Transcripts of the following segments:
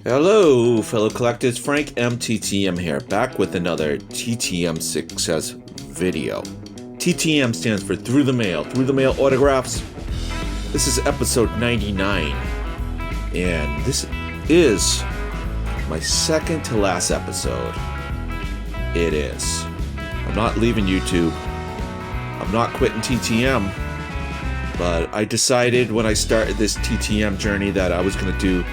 Hello, fellow collectors. Frank MTTM here, back with another TTM Success video. TTM stands for Through the Mail autographs. This is episode 99, and this is my second to last episode. It is. I'm not leaving YouTube. I'm not quitting TTM, but I decided when I started this TTM journey that I was going to do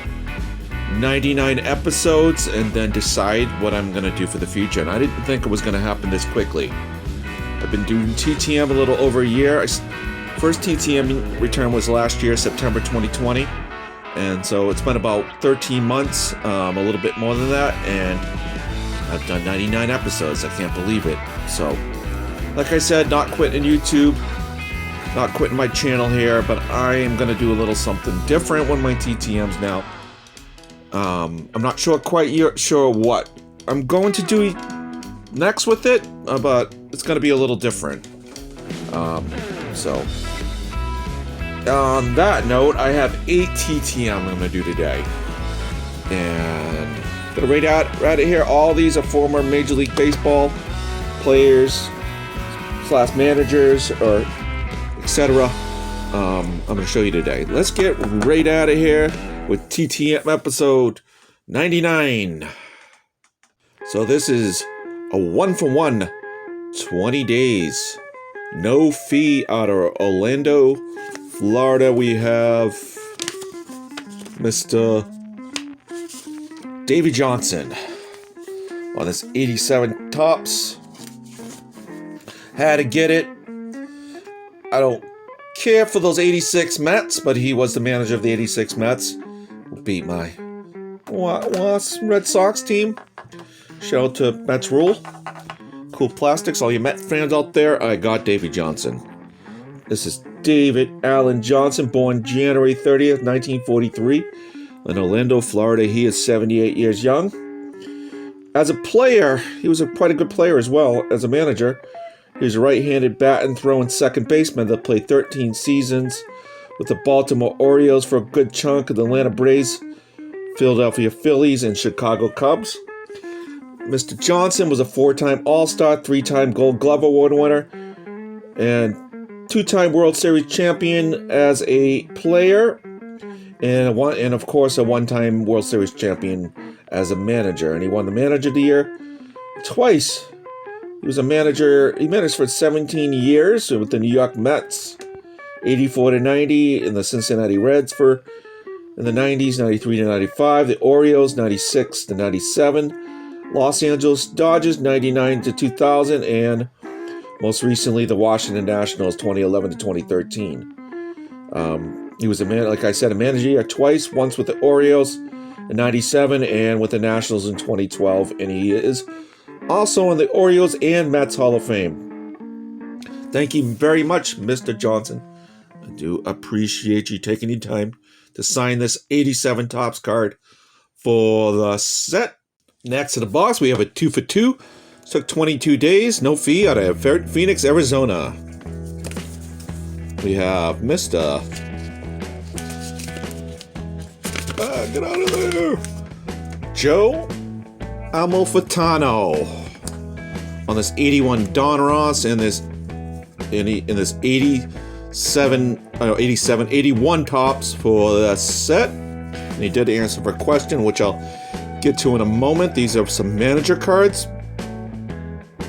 99 episodes and then decide what I'm going to do for the future. And I didn't think it was going to happen this quickly. I've been doing TTM a little over a year. First TTM return was last year, September 2020. And so it's been about 13 months, a little bit more than that. And I've done 99 episodes. I can't believe it. So, like I said, not quitting YouTube, not quitting my channel here, but I am going to do a little something different with my TTMs now. I'm not quite sure what I'm going to do next with it, but it's going to be a little different. So, on that note, I have 8 TTM I'm going to do today. And I'm going to rate out right here. All these are former Major League Baseball players / managers or etc. I'm going to show you today. Let's get right out of here with TTM episode 99. So this is a 1-for-1, 20 days, no fee out of Orlando, Florida. We have Mr. Davey Johnson on this 87 tops. Had to get it. I don't care for those 86 Mets, but he was the manager of the 86 Mets. Beat my Red Sox team. Shout out to Mets Rule. Cool plastics, all you Met fans out there. I got Davey Johnson. This is David Allen Johnson, born January 30th, 1943, in Orlando, Florida. He is 78 years young. As a player, he was quite a good player as well. As a manager, he was a right-handed bat and throwing second baseman that played 13 seasons with the Baltimore Orioles for a good chunk of the Atlanta Braves, Philadelphia Phillies, and Chicago Cubs. Mr. Johnson was a 4-time All-Star, 3-time Gold Glove Award winner, and 2-time World Series champion as a player, and of course a 1-time World Series champion as a manager. And he won the Manager of the Year twice. He was a manager. He managed for 17 years with the New York Mets, 84-90, in the Cincinnati Reds in the 90s, 93-95, the Orioles, 96-97, Los Angeles Dodgers, 99-2000, and most recently the Washington Nationals, 2011-2013. He was a manager twice, once with the Orioles in 97 and with the Nationals in 2012, and he is also in the Orioles and Mets Hall of Fame. Thank you very much, Mr. Johnson. I do appreciate you taking your time to sign this 87 Topps card for the set. Next to the box, we have a 2-for-2. It took 22 days, no fee, out of Phoenix, Arizona. We have Mr. Get out of there! Joe Elmo Fatano on this 81 Don Ross and this 81 Topps for the set. And he did answer for a question, which I'll get to in a moment. These are some manager cards.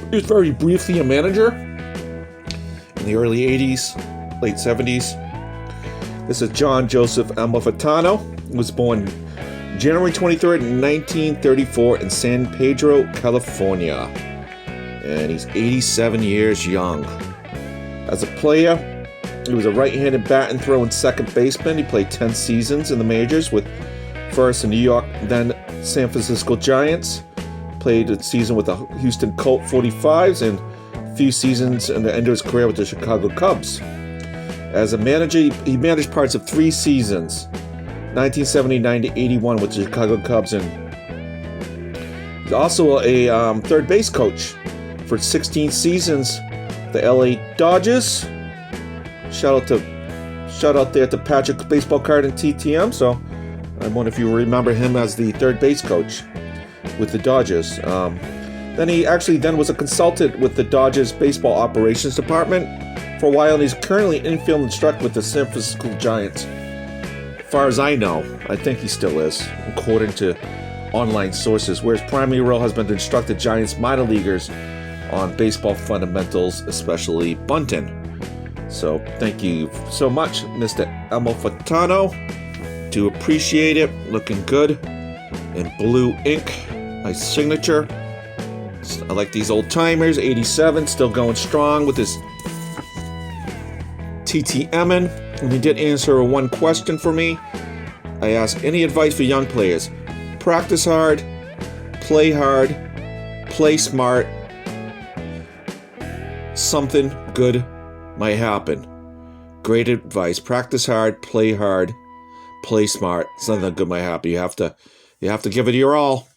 He was very briefly a manager in the early 80s, late 70s. This is John Joseph Elmo Fatano. He was born January 23rd, 1934 in San Pedro, California. And he's 87 years young. As a player, he was a right-handed bat and throwing second baseman. He played 10 seasons in the majors, with first in New York, then San Francisco Giants. Played a season with the Houston Colt 45s and a few seasons in the end of his career with the Chicago Cubs. As a manager, he managed parts of 3 seasons, 1979-81 with the Chicago Cubs, and he's also a third base coach for 16 seasons, the LA Dodgers. Shout out there to Patrick's baseball card and TTM. So I wonder if you remember him as the third base coach with the Dodgers. Then he actually was a consultant with the Dodgers baseball operations department for a while, and he's currently infield instructor with the San Francisco Giants. As far as I know, I think he still is, according to online sources, where his primary role has been to instruct the Giants minor leaguers on baseball fundamentals, especially bunting. So thank you so much, Mr. Elmo Fatano. Do appreciate it. Looking good in blue ink. Nice signature. I like these old timers. 87, still going strong with his TTM'ing. And he did answer one question for me. I asked, any advice for young players? Practice hard, play smart. Something good might happen. Great advice. Practice hard, play smart. Something good might happen. You have to give it your all.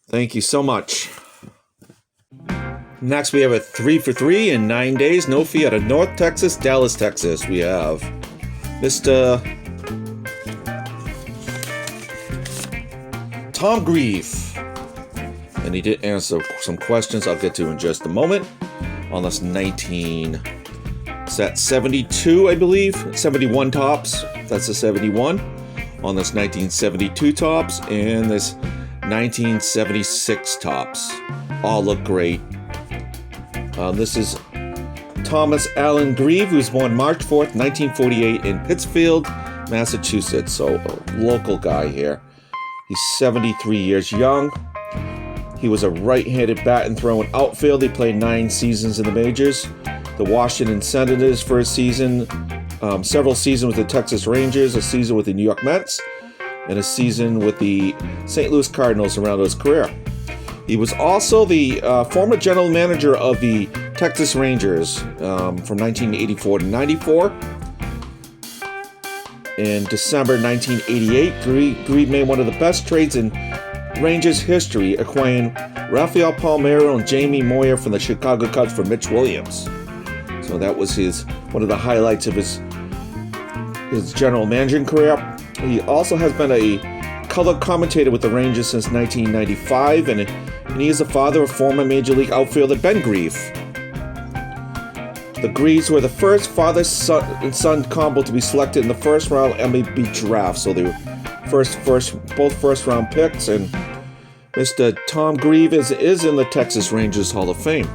Thank you so much. Next, we have a 3 for 3 in 9 days. No fee out of North Texas, Dallas, Texas. We have Mr. Tom Grieve. And he did answer some questions I'll get to in just a moment. On this 72, I believe. 71 tops. That's a 71. On this 1972 tops. And this 1976 tops. All look great. This is Thomas Allen Grieve, who was born March 4th, 1948 in Pittsfield, Massachusetts. So a local guy here. He's 73 years young. He was a right-handed bat and throwing outfield. He played 9 seasons in the majors. The Washington Senators for a season, several seasons with the Texas Rangers, a season with the New York Mets, and a season with the St. Louis Cardinals around his career. He was also the former general manager of the Texas Rangers from 1984 to 94. In December 1988, Grieve made one of the best trades in Rangers history, acquiring Rafael Palmeiro and Jamie Moyer from the Chicago Cubs for Mitch Williams. So that was one of the highlights of his general managing career. He also has been a color commentator with the Rangers since 1995, and he is the father of former Major League outfielder Ben Grieve. The Grieves were the first father and son combo to be selected in the first round MLB draft, so they were both first round picks, and Mr. Tom Grieve is in the Texas Rangers Hall of Fame.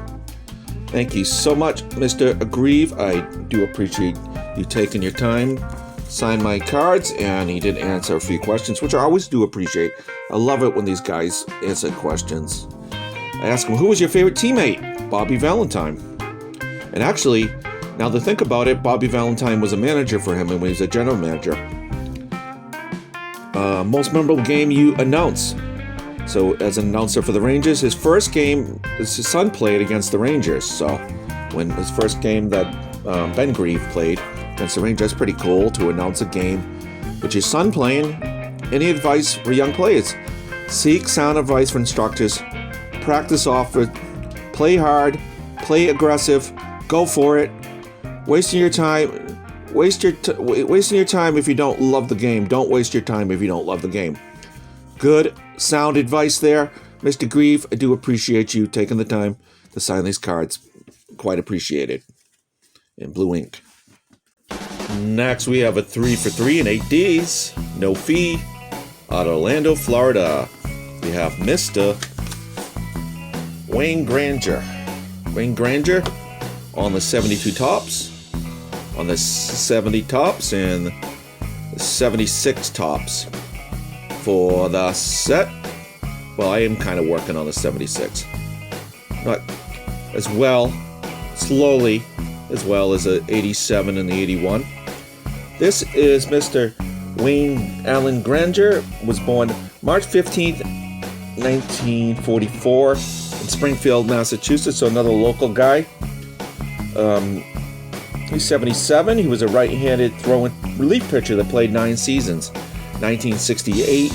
Thank you so much, Mr. Grieve. I do appreciate you taking your time, sign my cards, and he did answer a few questions, which I always do appreciate. I love it when these guys answer questions. I asked him, who was your favorite teammate? Bobby Valentine. And actually, now to think about it, Bobby Valentine was a manager for him, and when he was a general manager. Most memorable game you announce. So, as an announcer for the Rangers, his first game, his son played against the Rangers. So, when his first game that Ben Grieve played against the Rangers, that's pretty cool to announce a game with your son playing. Any advice for young players? Seek sound advice from instructors. Practice often. Play hard. Play aggressive. Go for it. Wasting your time if you don't love the game. Don't waste your time if you don't love the game. Good, sound advice there. Mr. Grieve, I do appreciate you taking the time to sign these cards. Quite appreciated. In blue ink. Next, we have a 3 for 3 in 8 days. No fee. Out of Orlando, Florida. We have Mr. Wayne Granger. Wayne Granger on the 72 tops. On the 70 tops and the 76 tops. For the set, well, I am kind of working on the 76. Not as well, slowly, as well as the 87 and the 81. This is Mr. Wayne Allen Granger, was born March 15th, 1944 in Springfield, Massachusetts, so another local guy. He's 77. He was a right-handed throwing relief pitcher that played 9 seasons, 1968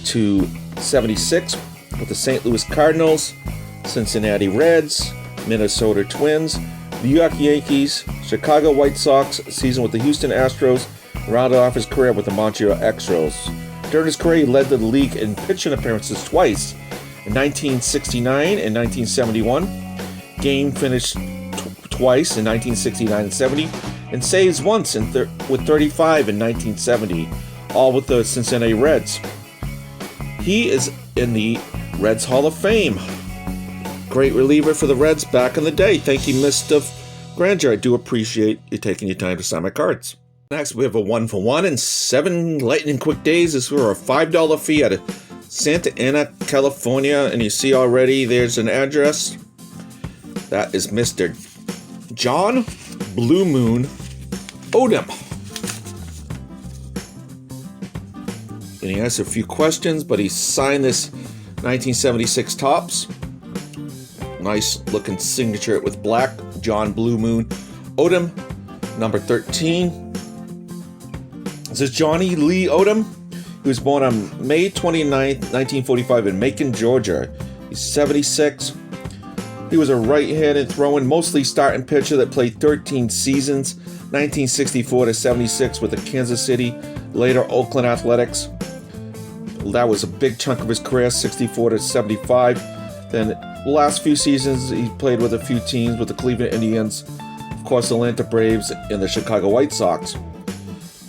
to 76 with the St. Louis Cardinals, Cincinnati Reds, Minnesota Twins, New York Yankees, Chicago White Sox, season with the Houston Astros, rounded off his career with the Montreal Expos. During his career, he led the league in pitching appearances twice, in 1969 and 1971. Game finished twice in 1969 and 70, and saves once with 35 in 1970, all with the Cincinnati Reds. He is in the Reds Hall of Fame. Great reliever for the Reds back in the day. Thank you, Mr. Granger. I do appreciate you taking your time to sign my cards. Next, we have a 1-for-1 and 7 lightning quick days. This is for a $5 fee out of Santa Ana, California. And you see already there's an address. That is Mr. John Blue Moon Odom. And he asked a few questions, but he signed this 1976 Topps. Nice looking signature with black. John Blue Moon Odom, number 13. This is Johnny Lee Odom. He was born on May 29th, 1945 in Macon, Georgia. He's 76. He was a right-handed throwing, mostly starting pitcher that played 13 seasons, 1964 to 76 with the Kansas City, later Oakland Athletics. That was a big chunk of his career, 64 to 75. Then the last few seasons, he played with a few teams, with the Cleveland Indians, of course, the Atlanta Braves, and the Chicago White Sox.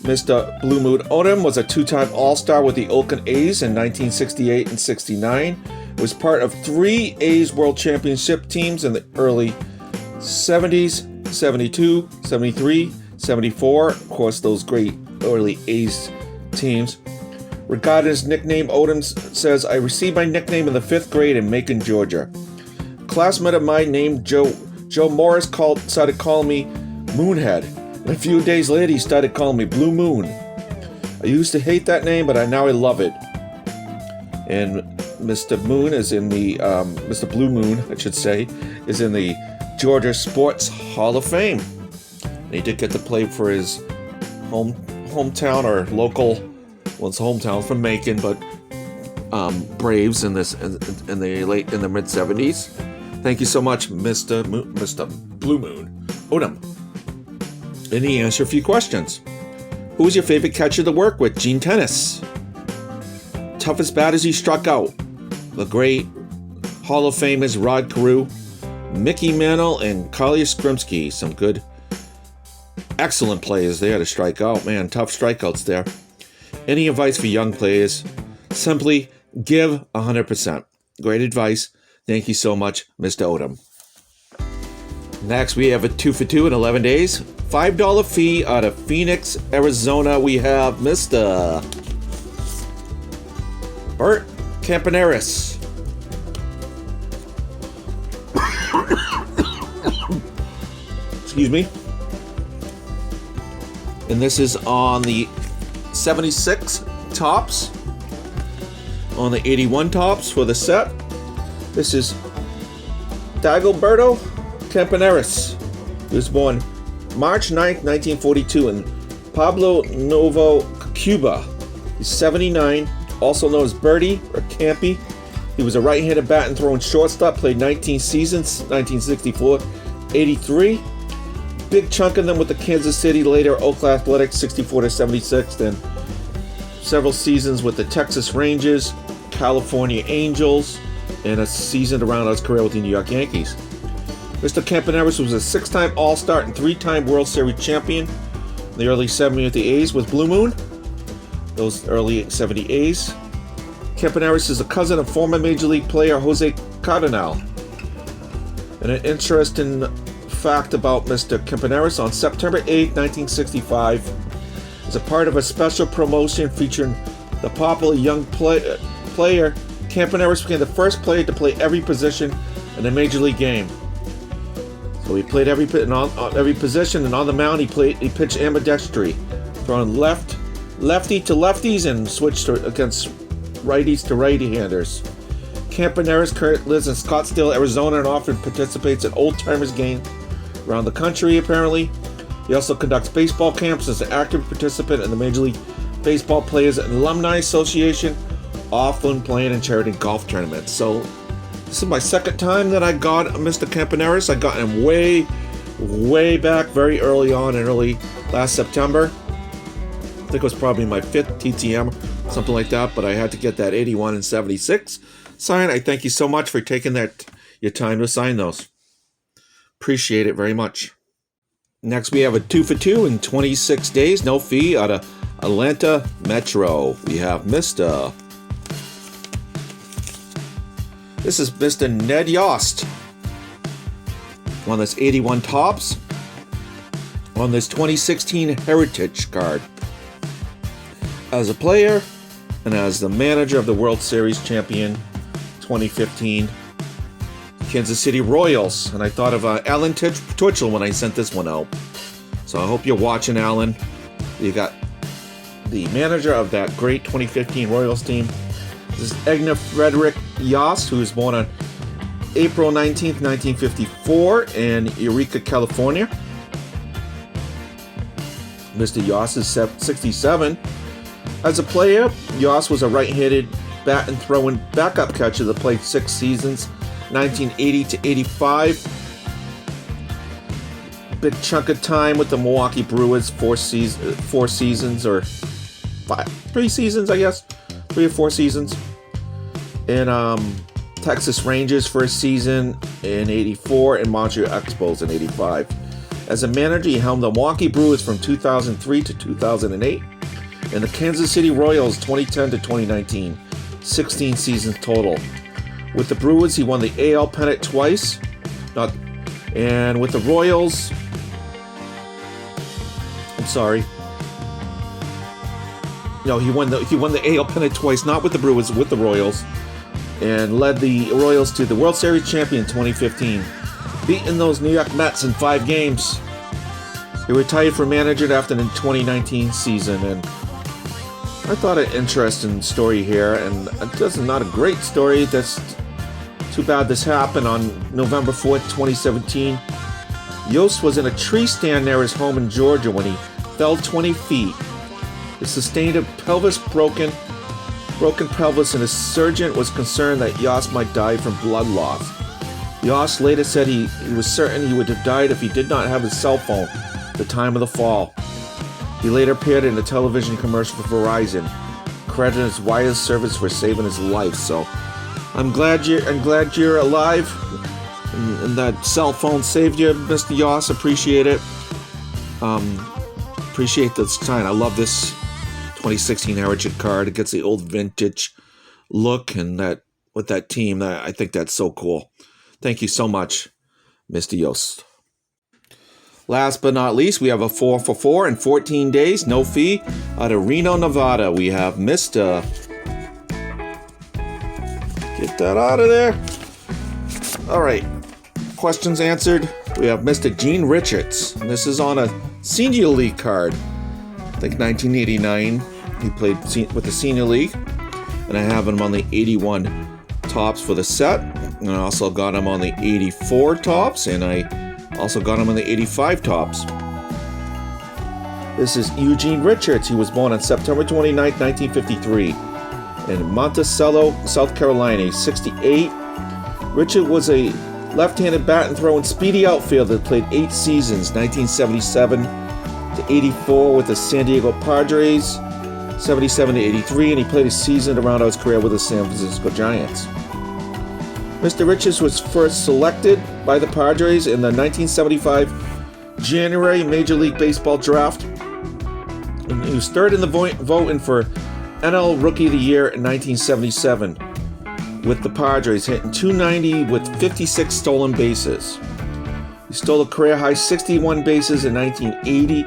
Mr. Blue Moon Odom was a two-time All-Star with the Oakland A's in 1968 and 69. Was part of 3 A's World Championship teams in the early 70s, 72, 73, 74. Of course, those great early A's teams. Regarding his nickname, Odom says, "I received my nickname in the 5th grade in Macon, Georgia. A classmate of mine named Joe Morris started calling me Moonhead. And a few days later, he started calling me Blue Moon. I used to hate that name, but now I love it." And Mr. Moon is in the, Mr. Blue Moon, I should say, is in the Georgia Sports Hall of Fame. And he did get to play for his hometown or local, well, it's hometown from Macon, but Braves in the mid 70s. Thank you so much, Mr. Blue Moon Odom. And he answered a few questions. Who was your favorite catcher to work with? Gene Tennis. Toughest batters he struck out? The great Hall of Famers Rod Carew, Mickey Mantle, and Carly Yastrzemski. Some good, excellent players there to strike out. Man, tough strikeouts there. Any advice for young players? Simply give 100%. Great advice. Thank you so much, Mr. Odom. Next, we have a 2-for-2 in 11 days. $5 fee out of Phoenix, Arizona. We have Mr. Bert Camponeris. Excuse me. And this is on the 76 Topps. On the 81 Topps for the set. This is Dagoberto Camponeris. He was born March 9th, 1942 in Pueblo Nuevo, Cuba. He's 79, also known as Bertie or Campy. He was a right-handed bat and throwing shortstop, played 19 seasons, 1964, 83. Big chunk of them with the Kansas City, later Oakland Athletics, 64 to 76. Then several seasons with the Texas Rangers, California Angels, and a season around his career with the New York Yankees. Mr. Camponeris was a 6-time All-Star and 3-time World Series champion in the early 70s with the A's with Blue Moon. Those early 70 A's. Camponeris is a cousin of former Major League player Jose Cardenal. And an interesting fact about Mr. Camponeris: on September 8, 1965, as a part of a special promotion featuring the popular young player, Camponeris became the first player to play every position in a Major League game. So he played every position, and on the mound he pitched ambidextrous, throwing lefty to lefties and switched against righties to right-handers. Camponeris currently lives in Scottsdale, Arizona, and often participates in old-timers games around the country, apparently. He also conducts baseball camps as an active participant in the Major League Baseball Players and Alumni Association, often playing in charity golf tournaments. So this is my second time that I got Mr. Camponeris. I got him way back, very early on, in early last September. think it was probably my 5th TTM, something like that, but I had to get that 81 and 76 sign. I thank you so much for taking your time to sign those. Appreciate it very much. Next, we have a 2 for 2 in 26 days, no fee, out of Atlanta Metro. We have Mr. This is Mr. Ned Yost. On this 81 tops. On this 2016 Heritage card. As a player and as the manager of the World Series champion 2015 Kansas City Royals. And I thought of Alan Twitchell when I sent this one out. So I hope you're watching, Alan. You got the manager of that great 2015 Royals team. This is Egner Frederick Yost, who was born on April 19th, 1954 in Eureka, California. Mr. Yost is 67. As a player, Yost was a right-handed bat and throwing backup catcher that played 6 seasons, 1980 to 85. Big chunk of time with the Milwaukee Brewers, 4 seasons or 3 seasons, I guess, 3 or 4 seasons. And Texas Rangers for a season in 84 and Montreal Expos in 85. As a manager, he helmed the Milwaukee Brewers from 2003 to 2008 and the Kansas City Royals 2010 to 2019, 16 seasons total. With the Brewers, he won the AL pennant twice, and with the Royals, he won the AL pennant twice, not with the Brewers, with the Royals, and led the Royals to the World Series champion 2015, beating those New York Mets in 5 games. He retired from manager after the 2019 season, and I thought an interesting story here, and this is not a great story. That's too bad this happened on November 4th, 2017. Yost was in a tree stand near his home in Georgia when he fell 20 feet. He sustained a broken pelvis, and his surgeon was concerned that Yost might die from blood loss. Yost later said he was certain he would have died if he did not have his cell phone at the time of the fall. He later appeared in a television commercial for Verizon, crediting his wireless service for saving his life. So I'm glad you're alive, and that cell phone saved you, Mr. Yost. Appreciate it. Appreciate this time. I love this 2016 Heritage card. It gets the old vintage look, and that with that team, I think that's so cool. Thank you so much, Mr. Yost. Last but not least, we have a 4 for 4 in 14 days, no fee, out of Reno, Nevada. We have Mr. Get that out of there. All right. Questions answered. We have Mr. Gene Richards. And this is on a Senior League card. I think 1989. He played with the Senior League. And I have him on the 81 tops for the set. And I also got him on the 84 tops. And I also got him on the 85 tops. This is Eugene Richards. He was born on September 29, 1953 in Monticello, South Carolina. He's 68. Richard was a left-handed bat and throwing speedy outfielder that played 8 seasons, 1977 to 84 with the San Diego Padres, 77 to 83, and he played a season to round out his career with the San Francisco Giants. Mr. Richards was first selected by the Padres in the 1975 January Major League Baseball draft. And he was third in the voting for NL Rookie of the Year in 1977 with the Padres, hitting .290 with 56 stolen bases. He stole a career-high 61 bases in 1980,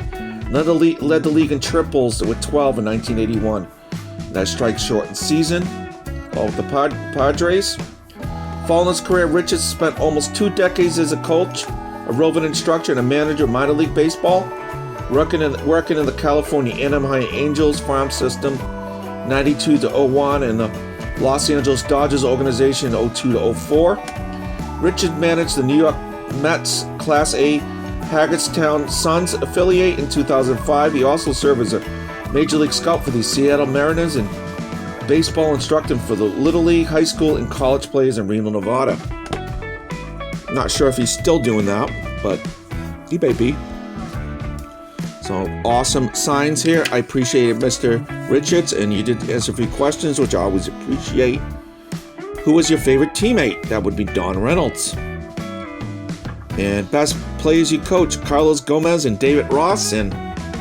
led the league in triples with 12 in 1981. That strike-shortened season, all with the Padres. Following his career, Richards spent almost 2 decades as a coach, a roving instructor, and a manager of minor league baseball, working in the California Anaheim Angels farm system, 92 to 01, and the Los Angeles Dodgers organization, 02 to 04. Richards managed the New York Mets Class A Hagerstown Suns affiliate in 2005. He also served as a Major League scout for the Seattle Mariners and baseball instructor for the Little League, high school, and college players in Reno, Nevada. Not sure if he's still doing that, but he may be. So awesome signs here. I appreciate it, Mr. Richards, and you did answer a few questions, which I always appreciate. Who was your favorite teammate? That would be Don Reynolds. And best players you coach, Carlos Gomez and David Ross. And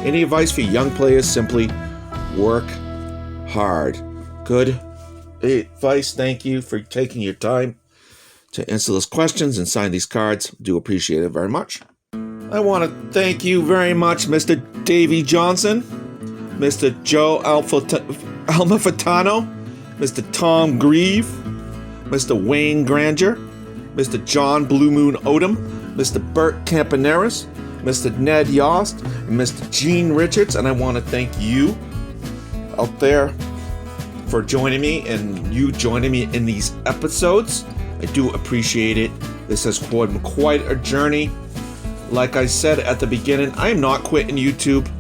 any advice for young players? Simply work hard. Good advice. Thank you for taking your time to answer those questions and sign these cards. Do appreciate it very much. I want to thank you very much, Mr. Davey Johnson, Mr. Joe Elmo Fatano, Mr. Tom Grieve, Mr. Wayne Granger, Mr. John Blue Moon Odom, Mr. Bert Camponeris, Mr. Ned Yost, and Mr. Gene Richards. And I want to thank you out there for joining me and you joining me in these episodes. I do appreciate it. This has been quite a journey. Like I said at the beginning, I'm not quitting YouTube,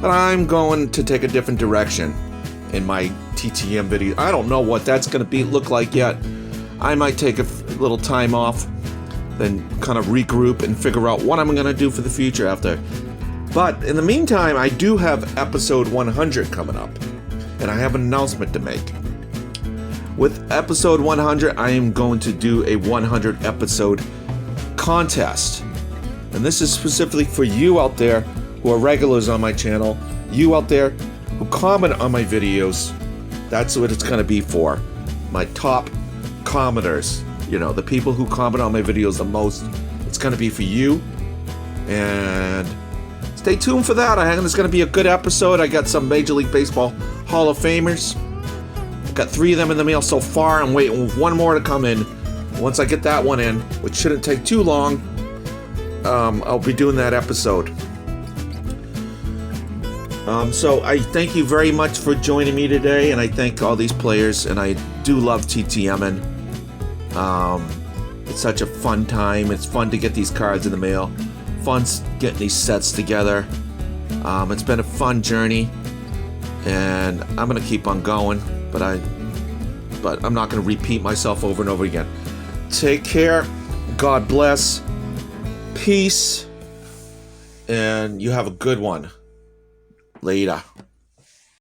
but I'm going to take a different direction in my TTM video. I don't know what that's going to look like yet. I might take a little time off, then kind of regroup and figure out what I'm going to do for the future after. But in the meantime, I do have episode 100 coming up, and I have an announcement to make. With episode 100, I am going to do a 100 episode contest. And this is specifically for you out there who are regulars on my channel, you out there who comment on my videos. That's what it's going to be for. My top commenters, the people who comment on my videos the most. It's going to be for you. And stay tuned for that. I think it's going to be a good episode. I got some Major League Baseball Hall of Famers. I've got 3 of them in the mail so far. I'm waiting for 1 more to come in. Once I get that one in, which shouldn't take too long, I'll be doing that episode. So I thank you very much for joining me today, and I thank all these players, and I do love TTMing. It's such a fun time. It's fun to get these cards in the mail. Fun getting these sets together. It's been a fun journey, and I'm gonna keep on going, but I'm not gonna repeat myself over and over again. Take care. God bless. Peace, and you have a good one. Later.